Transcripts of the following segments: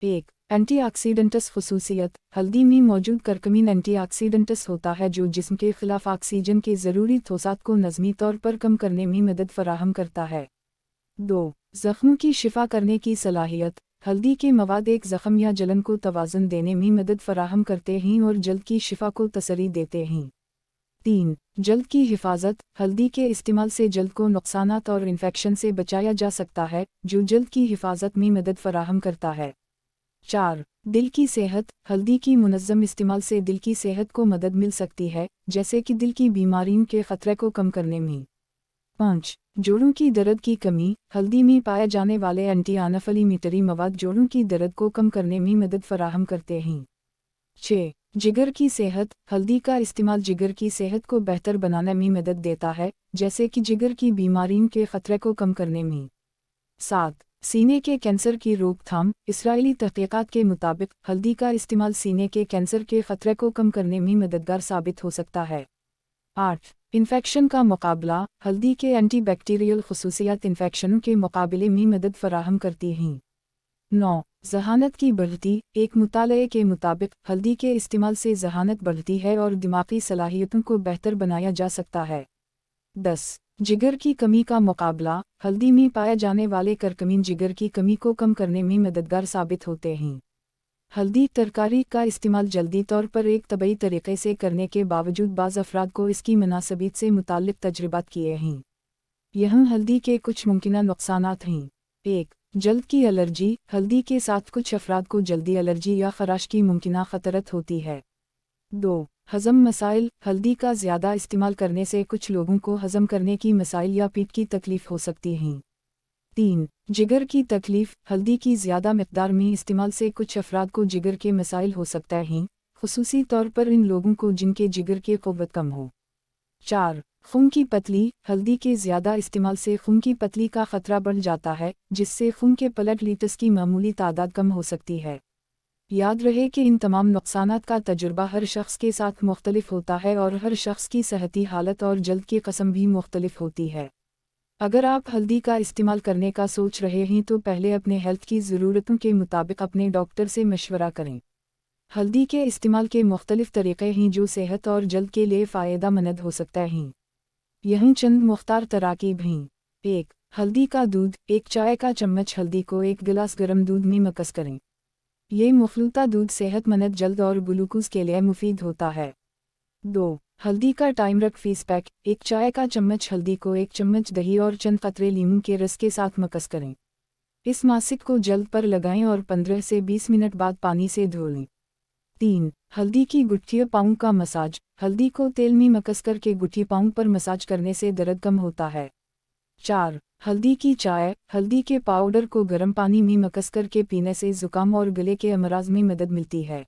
एक एंटीऑक्सीडेंट्स खसूसियत। हल्दी में मौजूद करकमीन एंटीऑक्सीडेंट्स होता है जो जिस्म के खिलाफ ऑक्सीजन के ज़रूरी थोसात को नज़मी तौर पर कम करने में मदद फराहम करता है। 2. ज़ख्मों की शिफा करने की सलाहियत। हल्दी के मवाद एक ज़ख्म या जलन को तवाज़ुन देने में मदद फराहम करते हैं और जल्द की शिफा को तसरी देते हैं। 3. जल्द की हिफाजत। हल्दी के इस्तेमाल से जल्द को नुकसानात और इन्फेक्शन से बचाया जा सकता है, जो जल्द की हिफाजत में मदद फराहम करता है। 4. दिल की सेहत। हल्दी की मुनज़्ज़म इस्तेमाल से दिल की सेहत को मदद मिल सकती है, जैसे कि दिल की बीमारियों के ख़तरे को कम करने में। 5. जोड़ों की दर्द की कमी। हल्दी में पाए जाने वाले एंटी इन्फ्लेमेटरी मवाद जोड़ों की दर्द को कम करने में मदद फराहम करते हैं। 6. जिगर की सेहत। हल्दी का इस्तेमाल जिगर की सेहत को बेहतर बनाने में मदद देता है, जैसे कि जिगर की बीमारियों के ख़तरे को कम करने में। 7. सीने के कैंसर की रोकथाम। इस्राएली तहक़ीक़ात के मुताबिक हल्दी का इस्तेमाल सीने के कैंसर के ख़तरे को कम करने में मददगार साबित हो सकता है। 8. इन्फेक्शन का मुकाबला। हल्दी के एंटीबैक्टीरियल खसूसियात इन्फेक्शनों के मुकाबले में मदद फराहम करती हैं। 9. ज़हानत की बढ़ती। एक मुताले के मुताबिक हल्दी के इस्तेमाल से ज़हानत बढ़ती है और दिमागी सलाहियतों को बेहतर बनाया जा सकता है। 10. जिगर की कमी का मुकाबला। हल्दी में पाए जाने वाले करकमीन जिगर की कमी को कम करने में मददगार साबित होते हैं। हल्दी तरकारी का इस्तेमाल जल्दी तौर पर एक तबई तरीक़े से करने के बावजूद बाज़ अफराद को इसकी मुनासबियत से मुताल्लिक़ तजर्बात किए हैं। यहाँ हल्दी के कुछ मुमकिना नुकसानात हैं। 1. जल्द की एलर्जी। हल्दी के साथ कुछ अफराद को जल्दी एलर्जी या खराश की मुमकिना ख़तरत होती है। 2. हज़म मसाइल। हल्दी का ज़्यादा इस्तेमाल करने से कुछ लोगों को हज़म करने की मसाइल या पेट की तकलीफ़ हो सकती हैं। 3. जिगर की तकलीफ़। हल्दी की ज़्यादा मिक़दार में इस्तेमाल से कुछ अफराद को जिगर के मसाइल हो सकते हैं, ख़ुसूसी तौर पर इन लोगों को जिनके जिगर की क़ुव्वत कम हो। 4. खून की पतली। हल्दी के ज़्यादा इस्तेमाल से खून की पतली का ख़तरा बढ़ जाता है, जिससे खून के प्लेटलेट्स की मामूली तादाद कम हो सकती है। याद रहे कि इन तमाम नुकसानात का तजुर्बा हर शख्स के साथ मुख्तलिफ होता है और हर शख्स की सेहती हालत और जल्द की कस्म भी मुख्तलिफ होती है। अगर आप हल्दी का इस्तेमाल करने का सोच रहे हैं तो पहले अपने हेल्थ की ज़रूरतों के मुताबिक अपने डॉक्टर से मशवरा करें। हल्दी के इस्तेमाल के मुख्तलिफ तरीक़े हैं जो सेहत और जल्द के लिए फ़ायदा मंद हो सकते हैं। यहीं चंद मुख्तार तराकीब हैं। 1. हल्दी का दूध। एक चाय का चम्मच हल्दी को एक गिलास गर्म दूध में मिक्स करें। ये मखलूता दूध सेहतमंद जल्द और ग्लूकोज के लिए मुफीद होता है। 2. हल्दी का टाइमरक फेस पैक। एक चाय का चम्मच हल्दी को एक चम्मच दही और चंद कतरे लीमू के रस के साथ मिक्स करें। इस मासिक को जल्द पर लगाएं और 15 से 20 मिनट बाद पानी से धो लें। 3. हल्दी की गुठलियों पाँव का मसाज। हल्दी को तेल में मिक्स करके गुठली पाँव पर मसाज करने से दर्द कम होता है। 4. हल्दी की चाय। हल्दी के पाउडर को गर्म पानी में मिक्स करके पीने से ज़ुकाम और गले के अमराज में मदद मिलती है।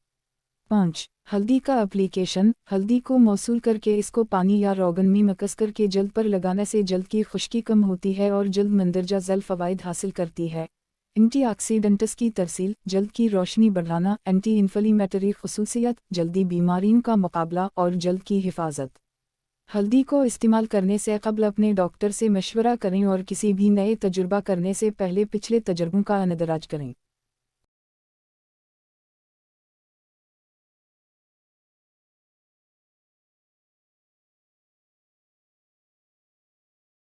5. हल्दी का एप्लीकेशन। हल्दी को मौसूल करके इसको पानी या रोगन में मिक्स करके जल्द पर लगाने से जल्द की खुश्की कम होती है और जल्द मंदरजा ज़ैल फ़वाइद हासिल करती है। एंटीऑक्सीडेंट्स की तरसील। जल्द की रोशनी बढ़ाना, एंटी इन्फ्लेमेटरी खसूसियत, जल्दी बीमारियों का मुकाबला और जल्द की हिफाजत। हल्दी को इस्तेमाल करने से क़ब्ल अपने डॉक्टर से मशवरा करें और किसी भी नए तजुर्बा करने से पहले पिछले तजुर्बों का अंदराज करें।